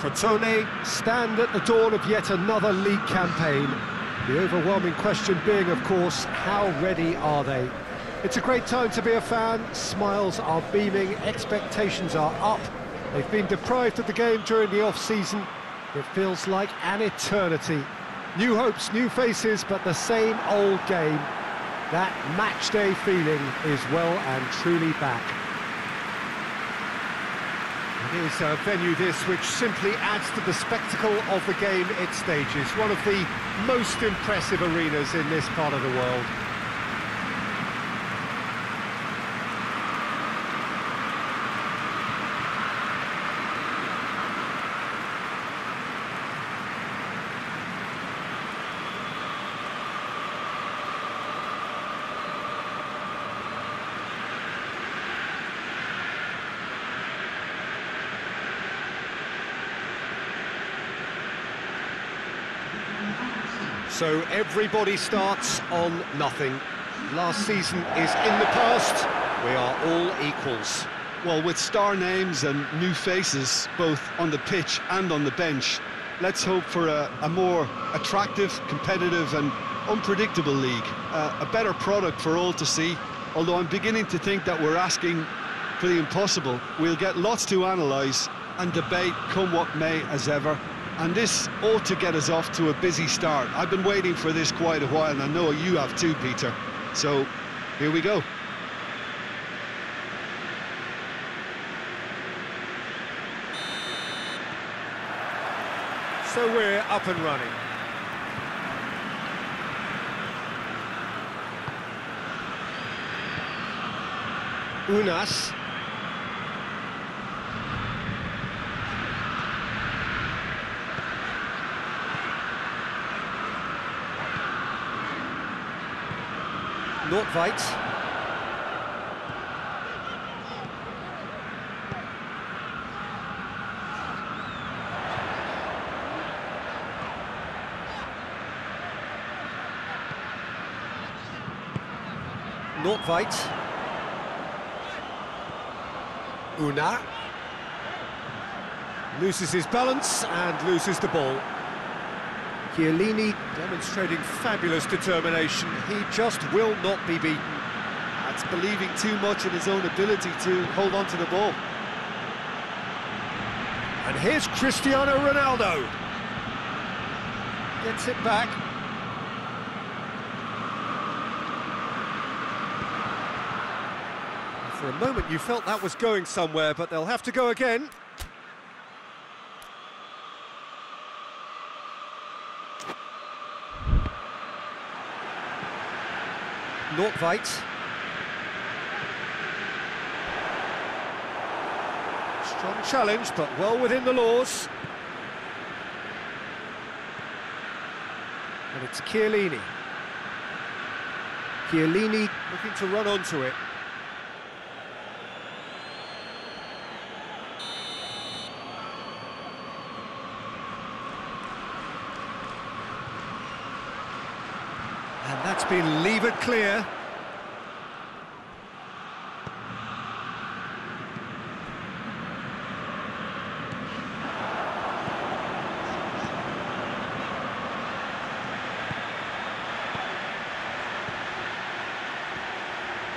Crotone stand at the dawn of yet another league campaign. The overwhelming question being, of course, how ready are they? It's a great time to be a fan. Smiles are beaming, expectations are up. They've been deprived of the game during the off-season. It feels like an eternity. New hopes, new faces, but the same old game. That match-day feeling is well and truly back. It is a venue this which simply adds to the spectacle of the game it stages. One of the most impressive arenas in this part of the world. So everybody starts on nothing. Last season is in the past. We are all equals. Well, with star names and new faces, both on the pitch and on the bench, let's hope for a more attractive, competitive and unpredictable league. A better product for all to see, although I'm beginning to think that we're asking for the impossible. We'll get lots to analyse and debate, come what may, as ever. And this ought to get us off to a busy start. I've been waiting for this quite a while, and I know you have too, Peter. So, here we go. So we're up and running. Unas. Nordtveit. Nordtveit. Una. Loses his balance and loses the ball. Chiellini demonstrating fabulous determination. He just will not be beaten. That's believing too much in his own ability to hold on to the ball. And here's Cristiano Ronaldo. Gets it back. For a moment you felt that was going somewhere, but they'll have to go again. Nordtveit. Strong challenge, but well within the laws. And it's Chiellini. Chiellini looking to run onto it. And that's been levered clear.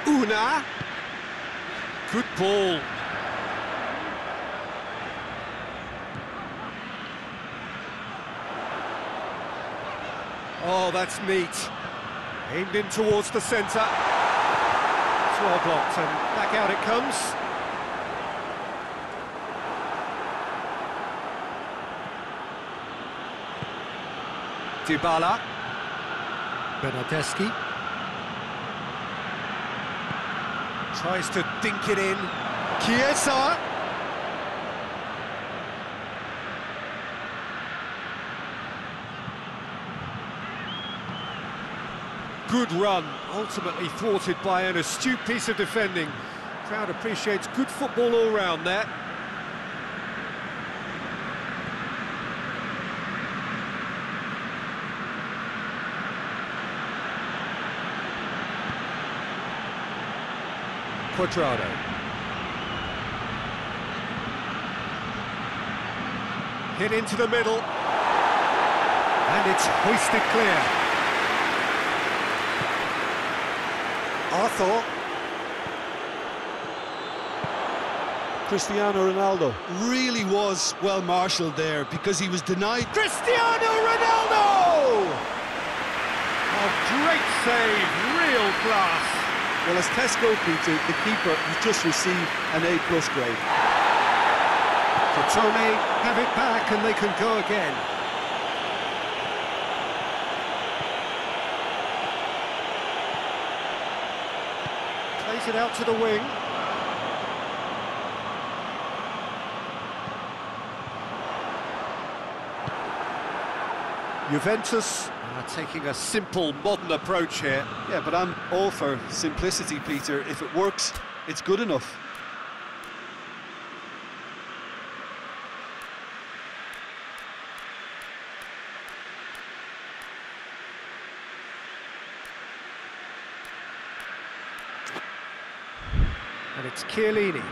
Una. Good ball. Oh, that's neat. Aimed in towards the centre. It's well blocked, and back out it comes. Dybala. Bernardeschi. Tries to dink it in. Chiesa. Good run, ultimately thwarted by an astute piece of defending. Crowd appreciates good football all round there. Quadrado. Hit into the middle. And it's hoisted clear. Arthur. Cristiano Ronaldo really was well marshalled there because he was denied. Cristiano Ronaldo! Oh, great save, real class. Well, as Teszt Peter, the keeper has just received an A+ grade. Crotone have it back and they can go again. Plays it out to the wing. Juventus are taking a simple, modern approach here. Yeah, but I'm all for simplicity, Peter. If it works, it's good enough. And it's Chiellini.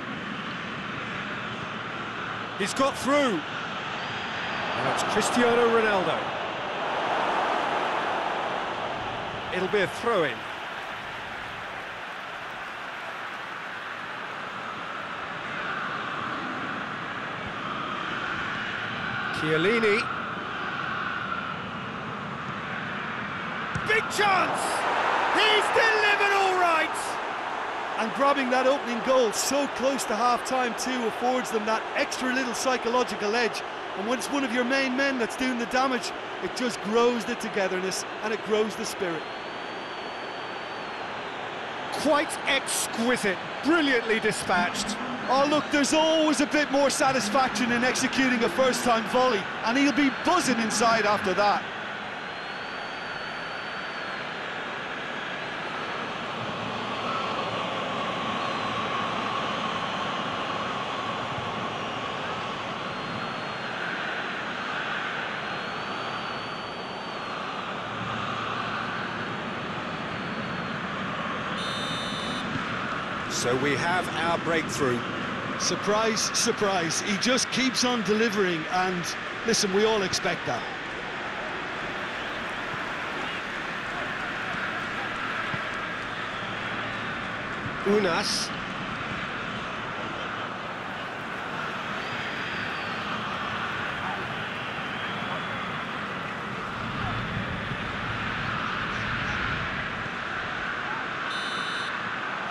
He's got through. Now it's Cristiano Ronaldo. It'll be a throw-in. Chiellini. Big chance! He's delivered all right! And grabbing that opening goal so close to half-time too affords them that extra little psychological edge. And when it's one of your main men that's doing the damage, it just grows the togetherness and it grows the spirit. Quite exquisite, brilliantly dispatched. Oh look, there's always a bit more satisfaction in executing a first-time volley, and he'll be buzzing inside after that. So we have our breakthrough. Surprise, surprise, he just keeps on delivering, and listen, we all expect that. Unas.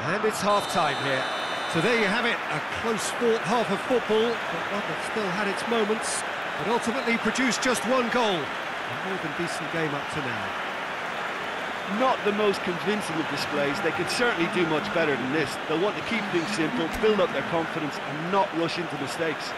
And it's half-time here. So there you have it, a close-fought half of football, but one that still had its moments, but ultimately produced just one goal. A more than decent game up to now. Not the most convincing of displays. They could certainly do much better than this. They'll want to keep things simple, build up their confidence and not rush into mistakes.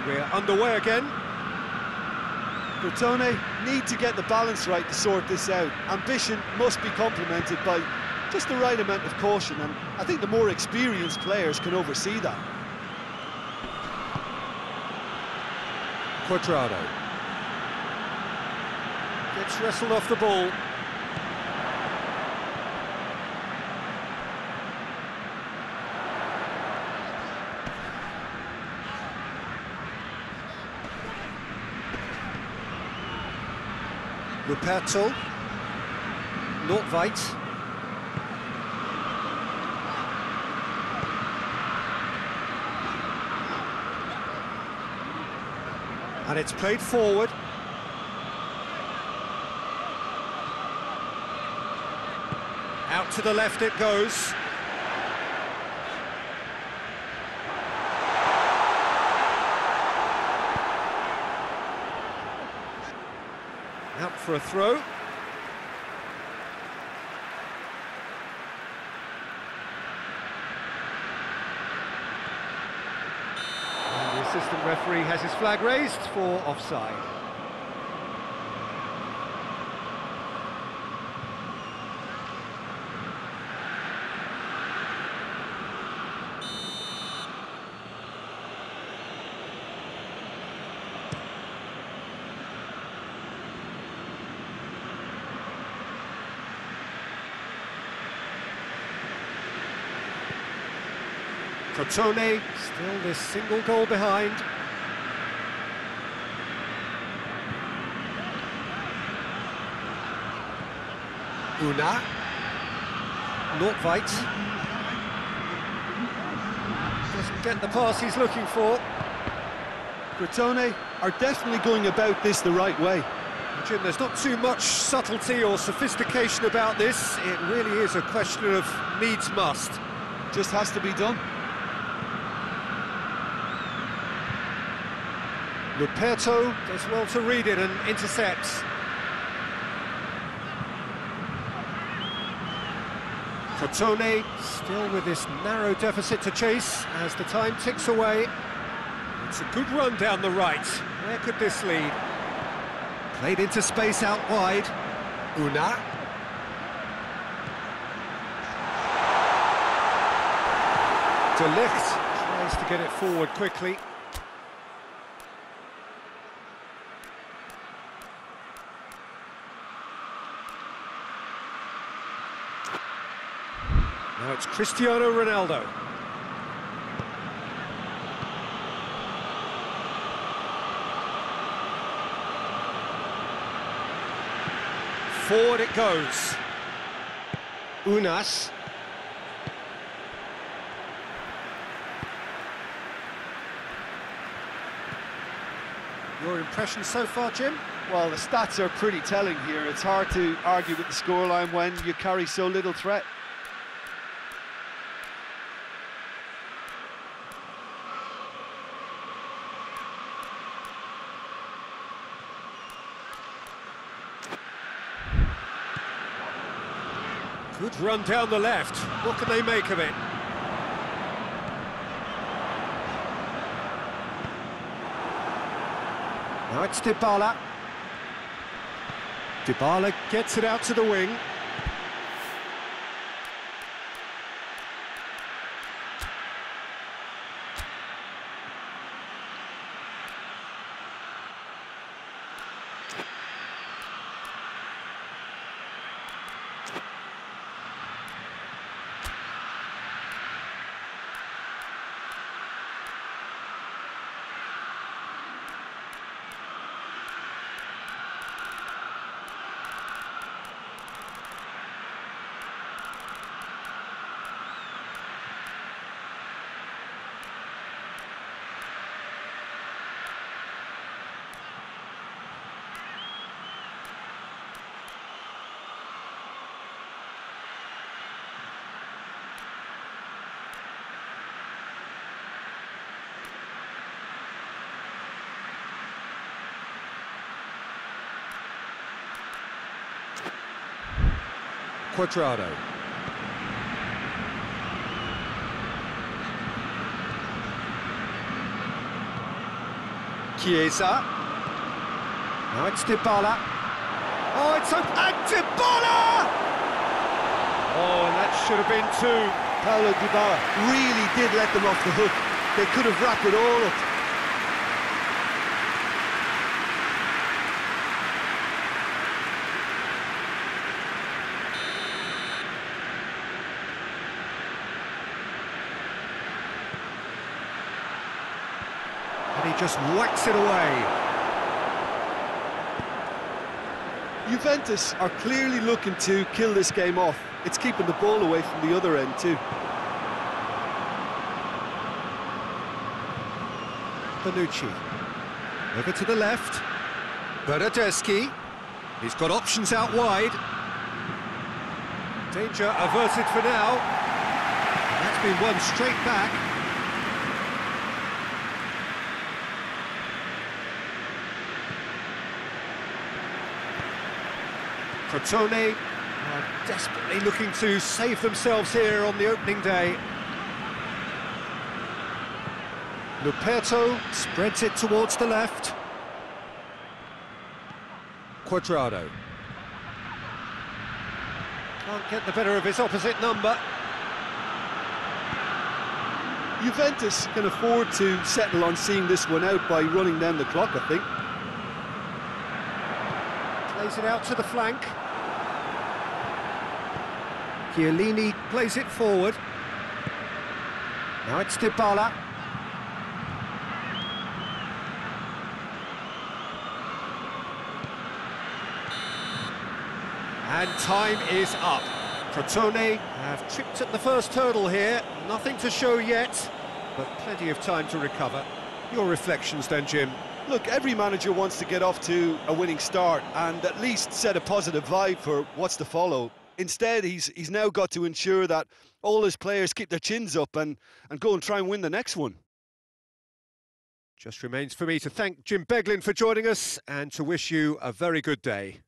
We're underway again. Crotone need to get the balance right to sort this out. Ambition must be complemented by just the right amount of caution, and I think the more experienced players can oversee that. Quadrado. Gets wrestled off the ball. Ruperto, not weit. And it's played forward. Out to the left it goes. for a throw. And the assistant referee has his flag raised for offside. Crotone still this single goal behind. Una. Nordtveit. Doesn't get the pass he's looking for. Crotone are definitely going about this the right way. Jim, there's not too much subtlety or sophistication about this. It really is a question of needs must. Just has to be done. Luperto does well to read it and intercepts. Crotone still with this narrow deficit to chase as the time ticks away. It's a good run down the right. Where could this lead? Played into space out wide. Una. De Ligt tries to get it forward quickly. Now it's Cristiano Ronaldo. Forward it goes. Unas. Your impression so far, Jim? Well, the stats are pretty telling here. It's hard to argue with the scoreline when you carry so little threat. Good run down the left. What can they make of it? Now it's Dybala. Dybala gets it out to the wing. Quadrado. Chiesa. Now it's Dybala. Oh, it's open. And Dybala! Oh, and that should have been two. Paulo Dybala really did let them off the hook. They could have wrapped it all up. And he just whacks it away. Juventus are clearly looking to kill this game off. It's keeping the ball away from the other end too. Bonucci. Over to the left. Bernardeschi. He's got options out wide. Danger averted for now. And that's been won straight back. Crotone are desperately looking to save themselves here on the opening day. Luperto spreads it towards the left. Quadrado. Can't get the better of his opposite number. Juventus can afford to settle on seeing this one out by running down the clock, I think. Plays it out to the flank. Chiellini plays it forward. Now it's Dybala. And time is up. Crotone have tripped at the first hurdle here. Nothing to show yet, but plenty of time to recover. Your reflections then, Jim? Look, every manager wants to get off to a winning start and at least set a positive vibe for what's to follow. Instead, he's now got to ensure that all his players keep their chins up and go and try and win the next one. Just remains for me to thank Jim Beglin for joining us and to wish you a very good day.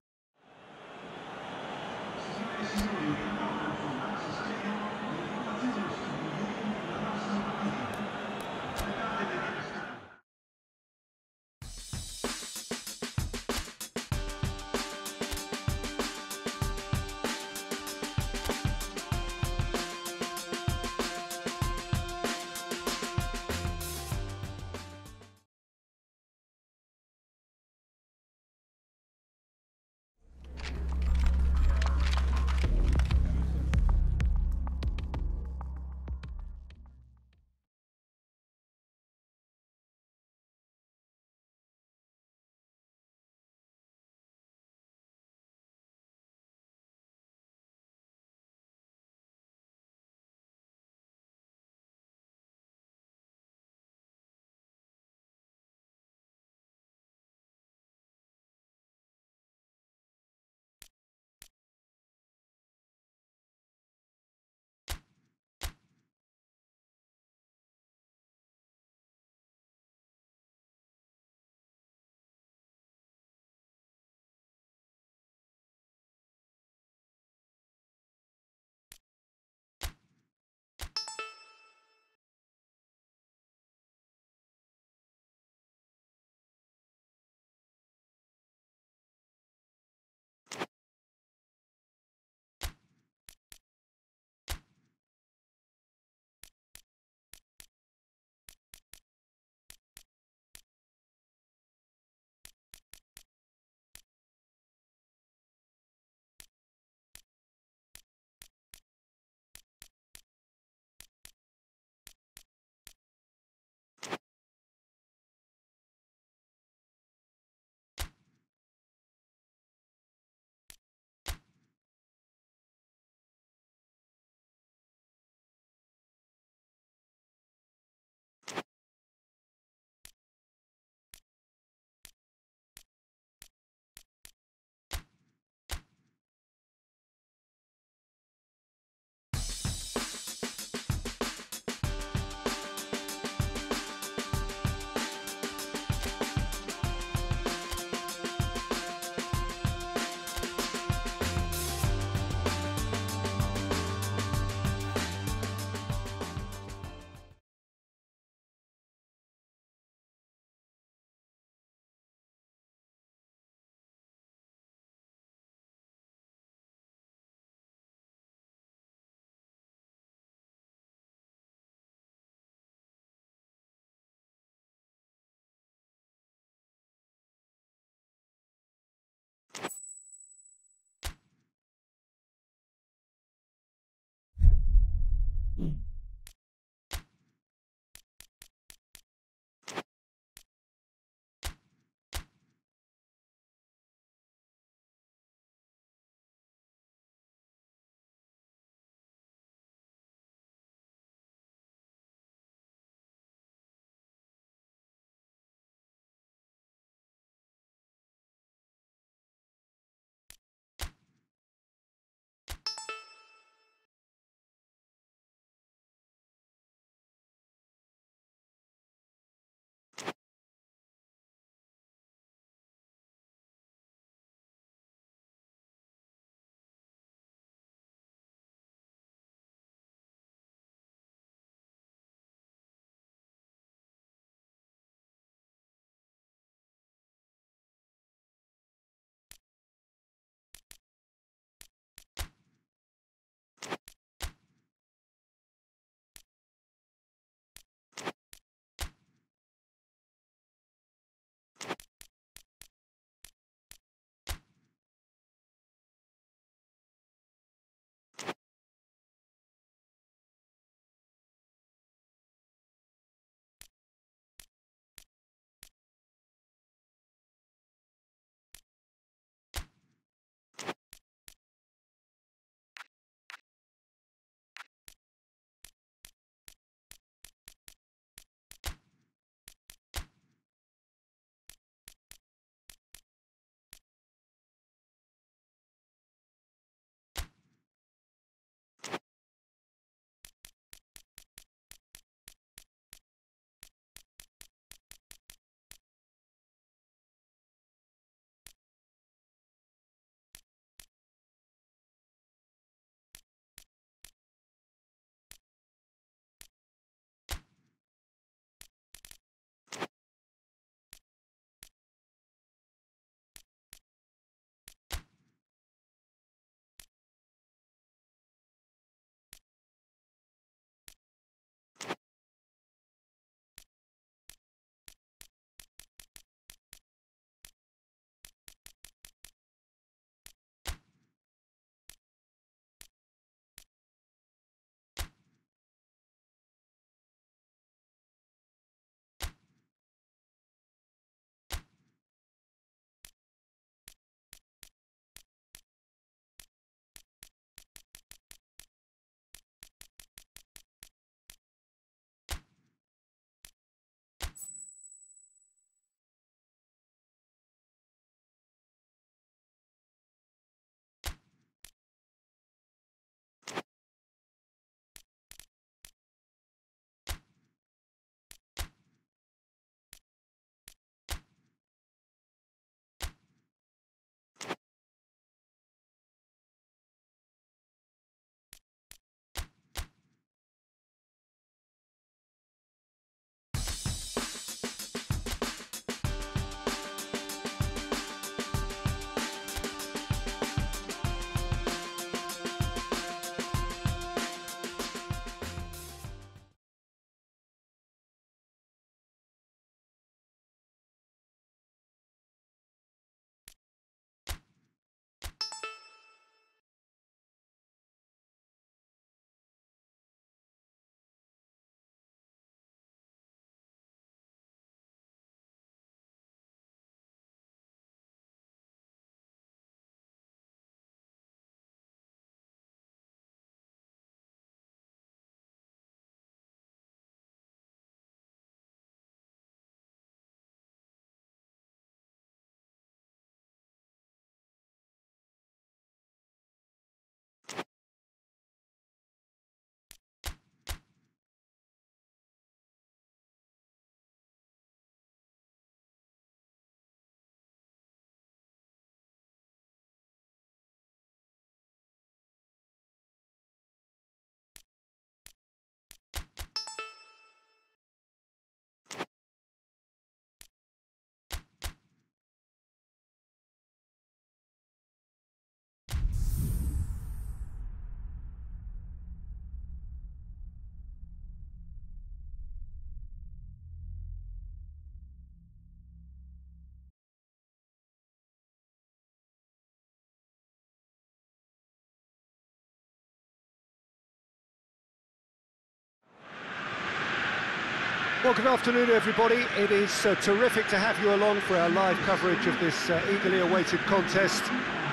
Well, good afternoon, everybody. It is terrific to have you along for our live coverage of this eagerly awaited contest.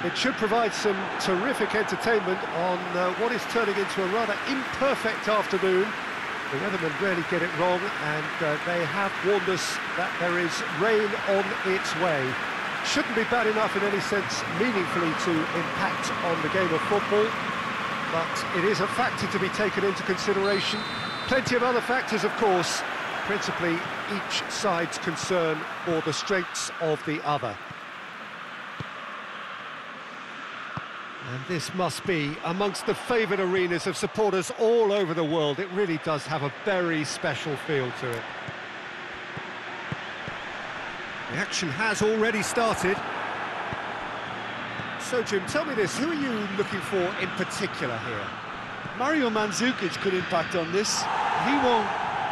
It should provide some terrific entertainment on what is turning into a rather imperfect afternoon. The weathermen rarely get it wrong, and they have warned us that there is rain on its way. Shouldn't be bad enough in any sense meaningfully to impact on the game of football, but it is a factor to be taken into consideration. Plenty of other factors, of course, principally each side's concern for the strengths of the other. And this must be amongst the favoured arenas of supporters all over the world. It really does have a very special feel to it. The action has already started. So, Jim, tell me this, who are you looking for in particular here? Mario Mandzukic could impact on this. He won't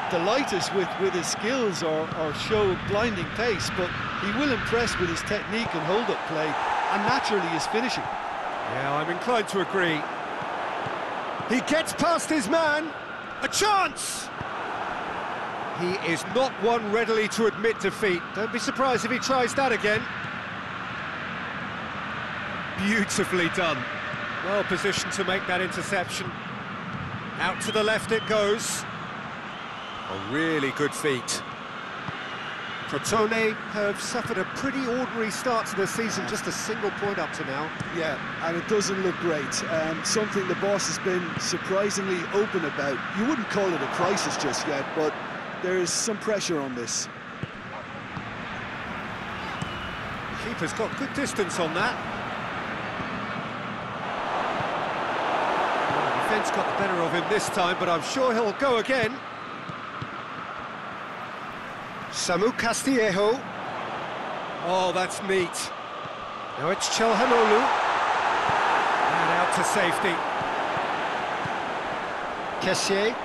delight us with his skills or show blinding pace, but he will impress with his technique and hold-up play, and naturally his finishing. Yeah, I'm inclined to agree. He gets past his man. A chance! He is not one readily to admit defeat. Don't be surprised if he tries that again. Beautifully done. Well positioned to make that interception. Out to the left it goes. A really good feat. Crotone have suffered a pretty ordinary start to the season, just a single point up to now. Yeah, and it doesn't look great. Something the boss has been surprisingly open about. You wouldn't call it a crisis just yet, but there is some pressure on this. The keeper's got good distance on that. Well, the defence got the better of him this time, but I'm sure he'll go again. Samu Castillejo. Oh, that's neat. Now it's Chelhanoglu. And out to safety. Kessié.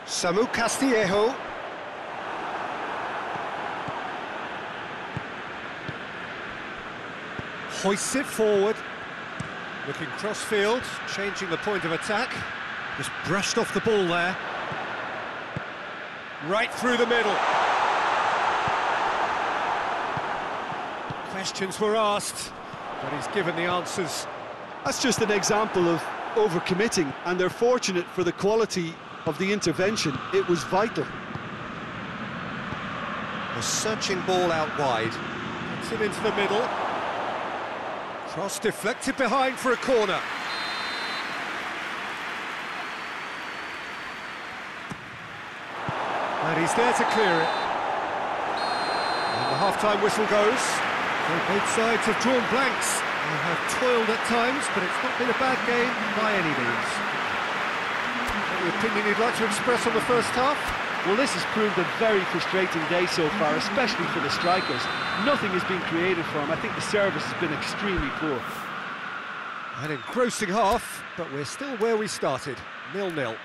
Samu Castillejo. Hoists it forward. Looking cross-field, changing the point of attack. Just brushed off the ball there. Right through the middle. Questions were asked, but he's given the answers. That's just an example of overcommitting, and they're fortunate for the quality of the intervention. It was vital. A searching ball out wide. Puts it into the middle. Cross deflected behind for a corner. And he's there to clear it. And the half-time whistle goes. So both sides have drawn blanks. They have toiled at times, but it's not been a bad game by any means. Any opinion you'd like to express on the first half? Well, this has proved a very frustrating day so far, especially for the strikers. Nothing has been created for them. I think the service has been extremely poor. An engrossing half, but we're still where we started, 0-0.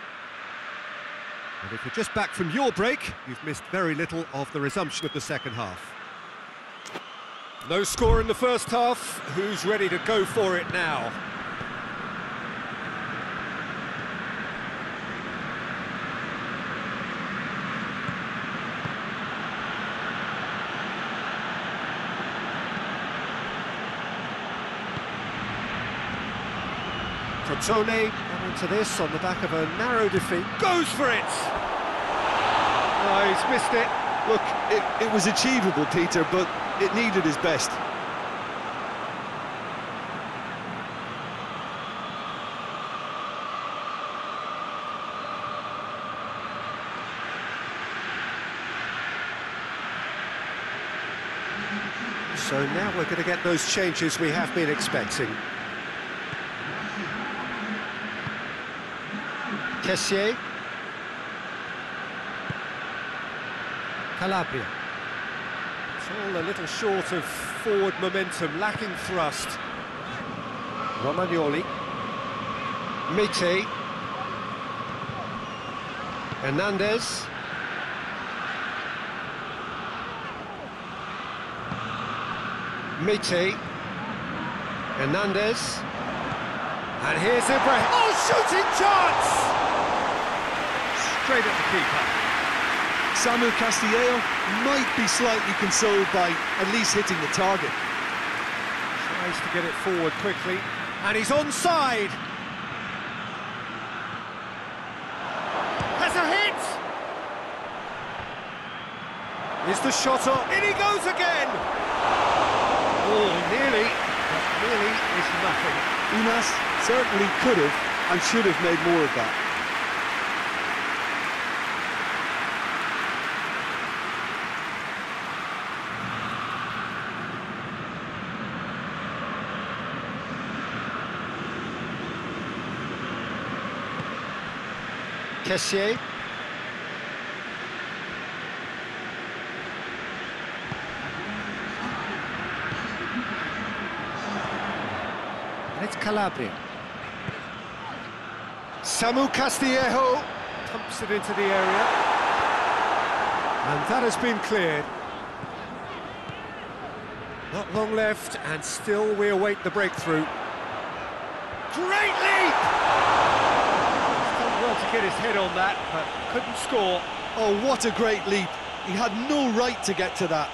And if you're just back from your break, you've missed very little of the resumption of the second half. No score in the first half. Who's ready to go for it now? Crotone got into this on the back of a narrow defeat. Goes for it! Oh, he's missed it. Look, it was achievable, Peter, but it needed his best. So now we're going to get those changes we have been expecting. Kessié. Calabria. It's all a little short of forward momentum, lacking thrust. Romagnoli. Mite. Hernandez. Mite. Hernandez. And here's Ibrahim. Oh, shooting chance! Straight at the keeper. Samu Castillejo might be slightly consoled by at least hitting the target. Tries to get it forward quickly, and he's onside. Has a hit! Is the shot up? In he goes again! Oh, nearly, but nearly is nothing. Unas certainly could have and should have made more of that. Kessier. And it's Calabria. Samu Castillejo pumps it into the area. And that has been cleared. Not long left, and still we await the breakthrough. Great leap! Well to get his head on that, but couldn't score. Oh, what a great leap. He had no right to get to that.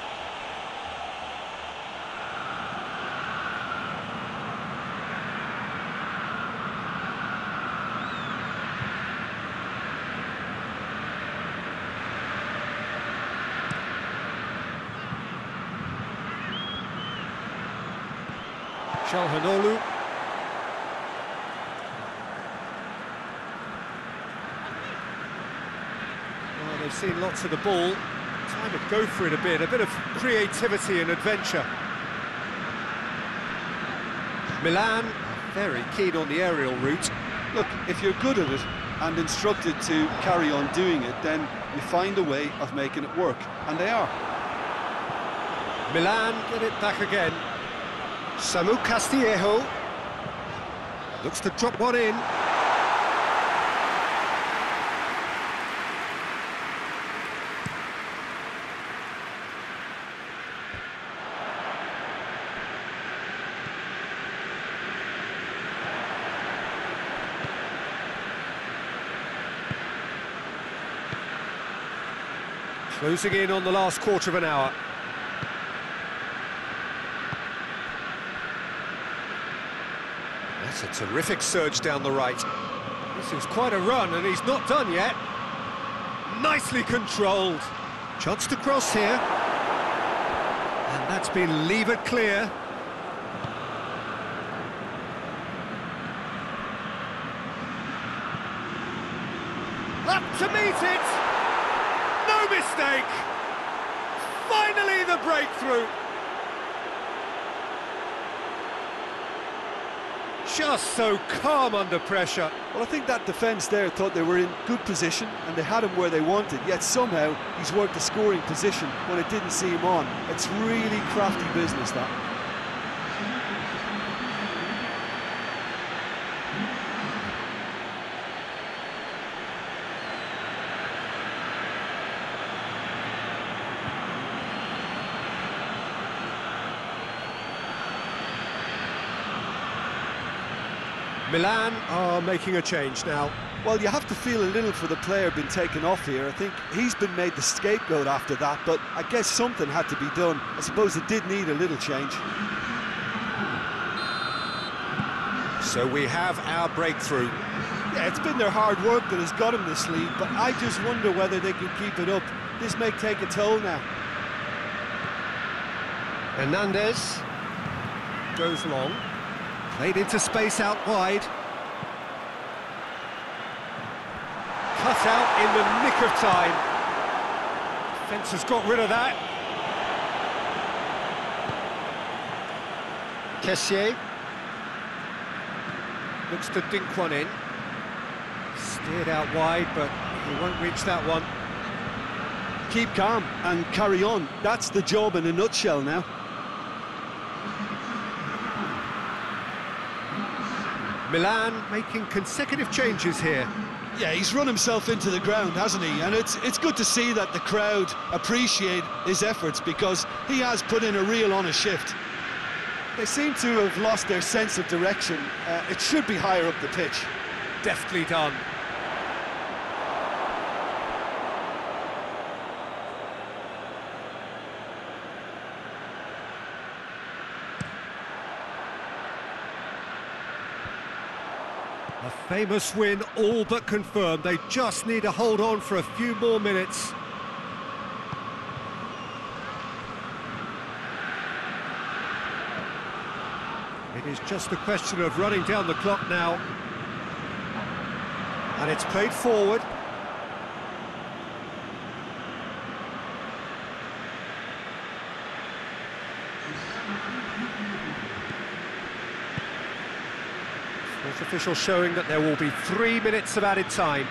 Shalhanoglu. Well, they've seen lots of the ball. Time to go for it a bit of creativity and adventure. Milan are very keen on the aerial route. Look, if you're good at it and instructed to carry on doing it, then you find a way of making it work, and they are. Milan get it back again. Samu Castillejo looks to drop one in. Closing in on the last quarter of an hour. That's a terrific surge down the right. This is quite a run, and he's not done yet. Nicely controlled. Chance to cross here. And that's been levered clear. Up to meet it! No mistake! Finally the breakthrough! Just so calm under pressure. Well, I think that defence there thought they were in good position and they had him where they wanted, yet somehow he's worked the scoring position when it didn't see him on. It's really crafty business, that. Milan are making a change now. Well, you have to feel a little for the player being taken off here. I think he's been made the scapegoat after that, but I guess something had to be done. I suppose it did need a little change. So we have our breakthrough. Yeah, it's been their hard work that has got them this lead, but I just wonder whether they can keep it up. This may take a toll now. Hernandez goes long. Played into space out wide. Cut out in the nick of time. Defence has got rid of that. Kessier looks to dink one in. Steered out wide, but he won't reach that one. Keep calm and carry on. That's the job in a nutshell now. Milan making consecutive changes here. Yeah, he's run himself into the ground, hasn't he? And it's good to see that the crowd appreciate his efforts, because he has put in a real honest shift. They seem to have lost their sense of direction. It should be higher up the pitch. Deftly done. A famous win, all but confirmed. They just need to hold on for a few more minutes. It is just a question of running down the clock now. And it's played forward. Fourth official showing that there will be 3 minutes of added time.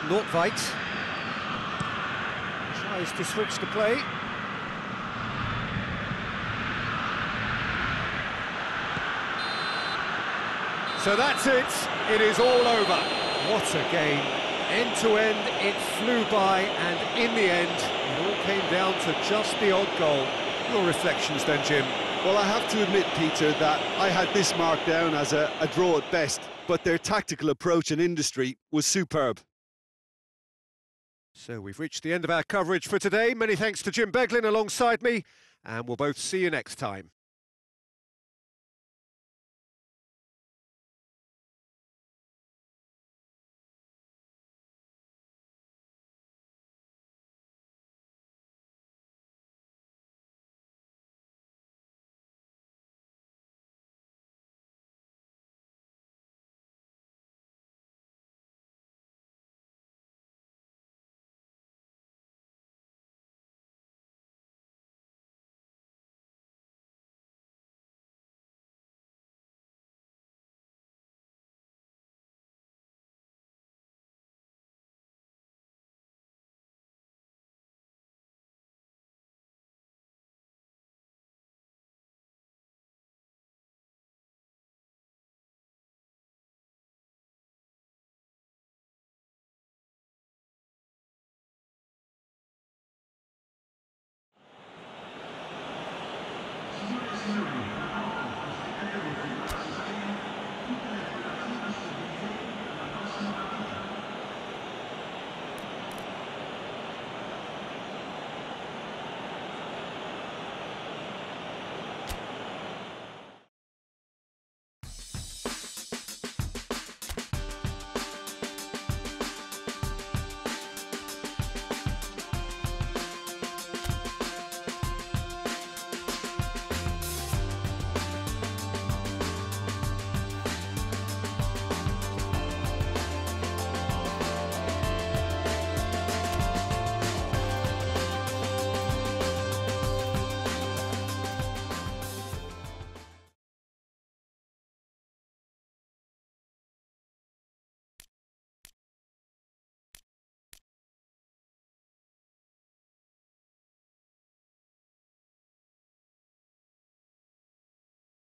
Nordtveit tries to switch the play. So that's it, it is all over. What a game. End to end, it flew by, and in the end, it all came down to just the odd goal. Your reflections then, Jim? Well, I have to admit, Peter, that I had this marked down as a draw at best, but their tactical approach and industry was superb. So we've reached the end of our coverage for today. Many thanks to Jim Beglin alongside me, and we'll both see you next time.